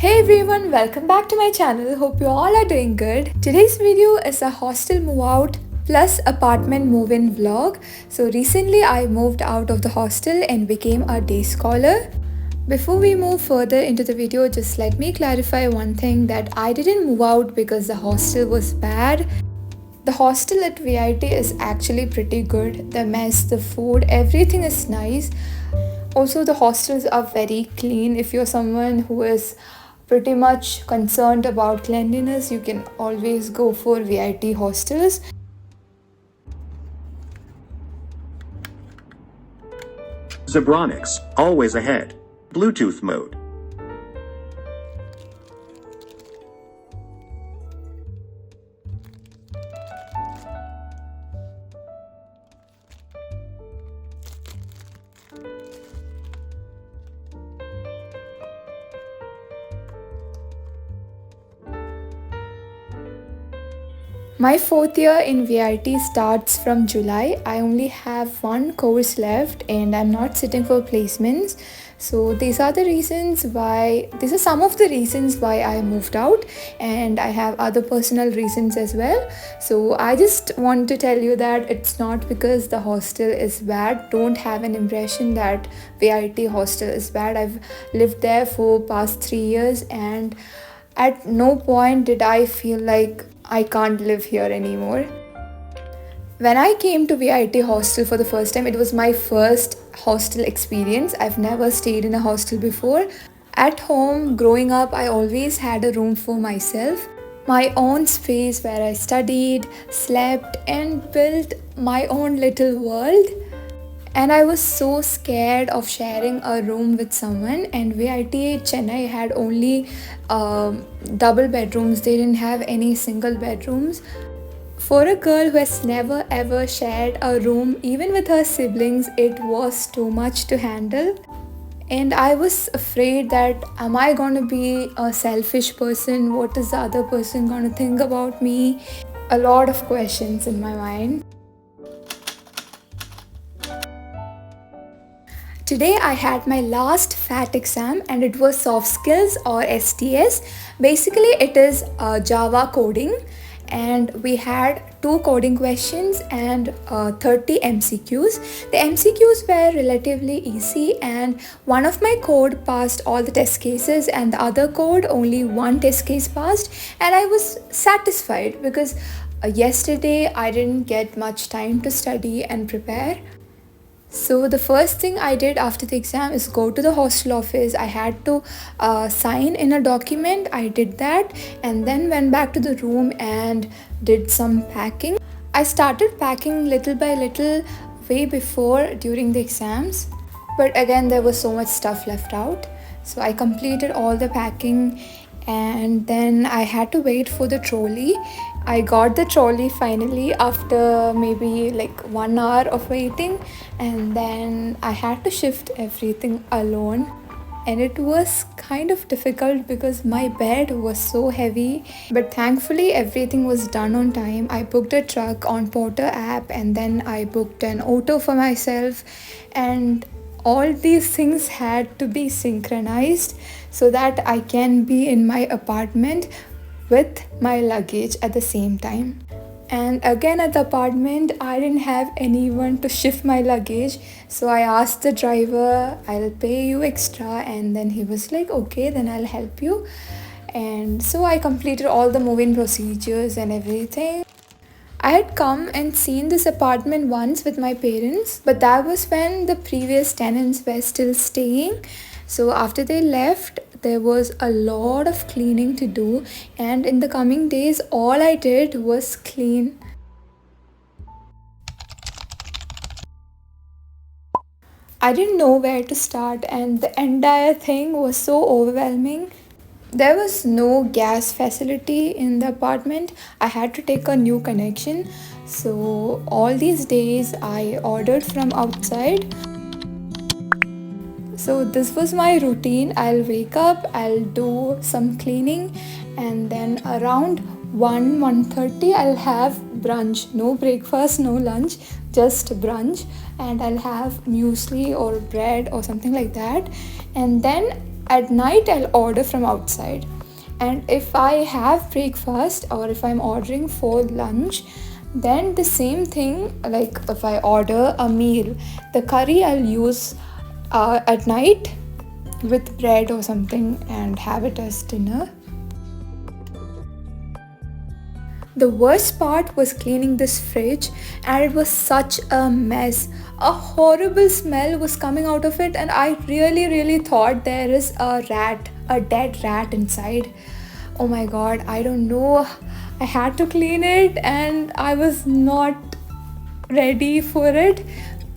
Hey everyone, welcome back to my channel. Hope you all are doing good. Today's video is a hostel move out plus apartment move in vlog. So recently I moved out of the hostel and became a day scholar. Before we move further into the video, just let me clarify one thing, that I didn't move out because the hostel was bad. The hostel at VIT is actually pretty good. The mess, the food, everything is nice. Also, the hostels are very clean. If you're someone who is pretty much concerned about cleanliness, you can always go for VIT hostels. Zebronics, always ahead. Bluetooth mode. My fourth year in VIT starts from July. I only have one course left and I'm not sitting for placements. So these are some of the reasons why I moved out, and I have other personal reasons as well. So I just want to tell you that it's not because the hostel is bad. Don't have an impression that VIT hostel is bad. I've lived there for past 3 years and at no point did I feel like I can't live here anymore. When I came to VIT hostel for the first time, it was my first hostel experience. I've never stayed in a hostel before. At home, growing up, I always had a room for myself, my own space where I studied, slept, and built my own little world. And I was so scared of sharing a room with someone, and VIT Chennai had only double bedrooms. They didn't have any single bedrooms. For a girl who has never ever shared a room, even with her siblings, it was too much to handle. And I was afraid that, am I going to be a selfish person? What is the other person going to think about me? A lot of questions in my mind. Today I had my last FAT exam and it was soft skills or STS. Basically it is Java coding, and we had 2 coding questions and 30 MCQs. The MCQs were relatively easy and one of my code passed all the test cases and the other code only one test case passed, and I was satisfied because yesterday I didn't get much time to study and prepare. So the first thing I did after the exam is go to the hostel office. I had to sign in a document. I did that and then went back to the room and did some packing. I started packing little by little way before during the exams, but again there was so much stuff left out. So I completed all the packing and then I had to wait for the trolley. I got the trolley finally after maybe like 1 hour of waiting, and then I had to shift everything alone. And it was kind of difficult because my bed was so heavy, but thankfully everything was done on time. I booked a truck on Porter app and then I booked an auto for myself, and all these things had to be synchronized so that I can be in my apartment with my luggage at the same time. And again at the apartment, I didn't have anyone to shift my luggage, so I asked the driver, I'll pay you extra, and then he was like, okay, then I'll help you. And so I completed all the moving procedures and everything. I had come and seen this apartment once with my parents, but that was when the previous tenants were still staying. So after they left, there was a lot of cleaning to do, and in the coming days all I did was clean. I didn't know where to start and the entire thing was so overwhelming. There was no gas facility in the apartment. I had to take a new connection. So all these days I ordered from outside. So this was my routine. I'll wake up, I'll do some cleaning, and then around 1:30 I'll have brunch. No breakfast, no lunch, just brunch, and I'll have muesli or bread or something like that. And then At night, I'll order from outside. And if I have breakfast or if I'm ordering for lunch, then the same thing, like if I order a meal, the curry I'll use at night with bread or something and have it as dinner. The worst part was cleaning this fridge, and it was such a mess. A horrible smell was coming out of it, and I really thought there is a dead rat inside. Oh my god, I don't know. I had to clean it and I was not ready for it,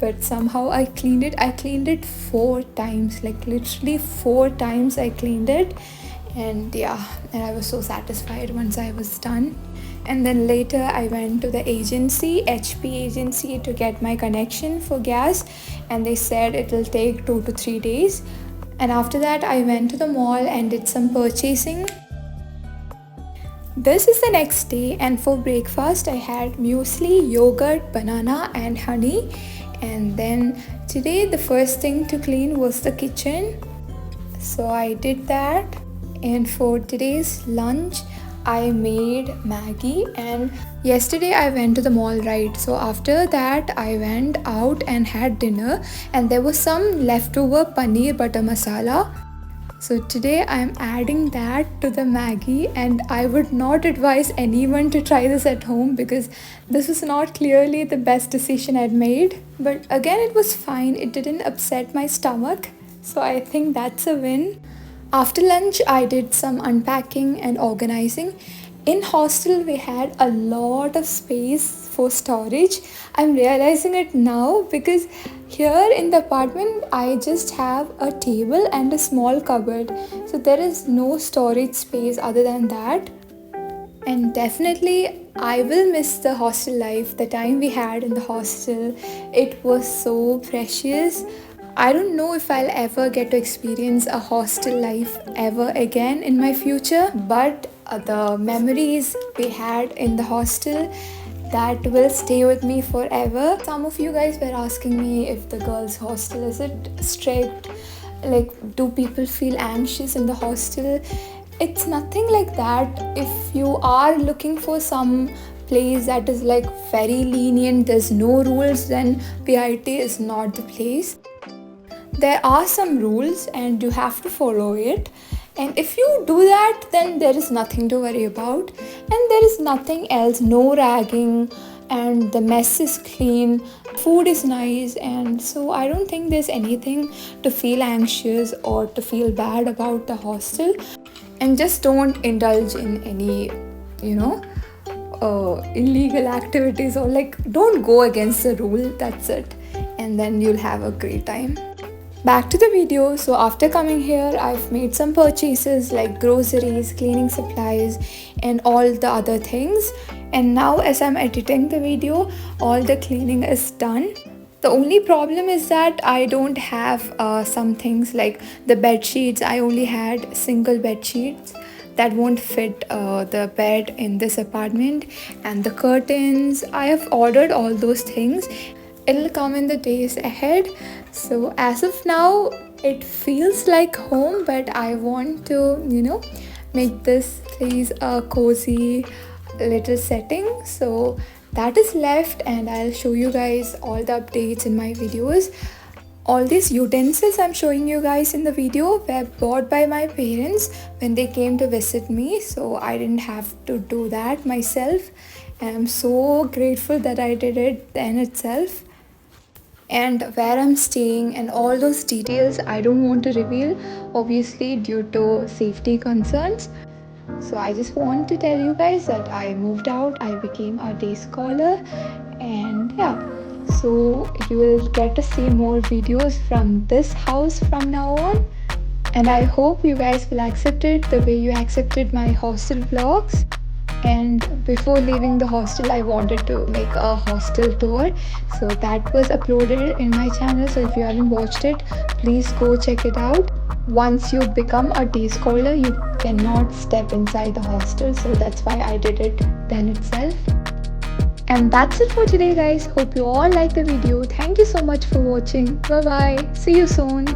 but somehow I cleaned it. I cleaned it 4 times, like literally 4 times I cleaned it, and yeah, and I was so satisfied once I was done. And then later I went to the agency, HP agency, to get my connection for gas, and they said it will take 2 to 3 days. And after that I went to the mall and did some purchasing. This is the next day, and for breakfast I had muesli, yogurt, banana and honey. And then today the first thing to clean was the kitchen, so I did that. And for today's lunch I made Maggie, and yesterday I went to the mall, right? So after that I went out and had dinner, and there was some leftover paneer butter masala. So today I am adding that to the Maggie, and I would not advise anyone to try this at home because this was not clearly the best decision I'd made. But again, it was fine. It didn't upset my stomach. So I think that's a win. After lunch, I did some unpacking and organizing. In hostel, we had a lot of space for storage. I'm realizing it now because here in the apartment, I just have a table and a small cupboard. So there is no storage space other than that. And definitely, I will miss the hostel life, the time we had in the hostel. It was so precious. I don't know if I'll ever get to experience a hostel life ever again in my future, but the memories we had in the hostel, that will stay with me forever. Some of you guys were asking me if the girls' hostel, is it strict? Like, do people feel anxious in the hostel? It's nothing like that. If you are looking for some place that is like very lenient, there's no rules, then PIT is not the place. There are some rules and you have to follow it, and if you do that, then there is nothing to worry about, and there is nothing else. No ragging, and the mess is clean, food is nice, and so I don't think there's anything to feel anxious or to feel bad about the hostel. And just don't indulge in any illegal activities, or like don't go against the rule. That's it, and then you'll have a great time. Back to the video. So after coming here, I've made some purchases like groceries, cleaning supplies and all the other things. And now as I'm editing the video, all the cleaning is done. The only problem is that I don't have some things like the bed sheets. I only had single bed sheets that won't fit the bed in this apartment, and the curtains. I have ordered all those things. It'll come in the days ahead. So as of now, it feels like home, but I want to, make this place a cozy little setting. So that is left, and I'll show you guys all the updates in my videos. All these utensils I'm showing you guys in the video were bought by my parents when they came to visit me, so I didn't have to do that myself, and I'm so grateful that I did it then itself. And where I'm staying and all those details I don't want to reveal, obviously due to safety concerns. So I just want to tell you guys that I moved out, I became a day scholar, and yeah, so you will get to see more videos from this house from now on. And I hope you guys will accept it the way you accepted my hostel vlogs. And before leaving the hostel, I wanted to make a hostel tour, so that was uploaded in my channel. So if you haven't watched it, please go check it out. Once you become a day scholar, you cannot step inside the hostel, so that's why I did it then itself. And that's it for today, guys. Hope you all liked the video. Thank you so much for watching. Bye bye, see you soon.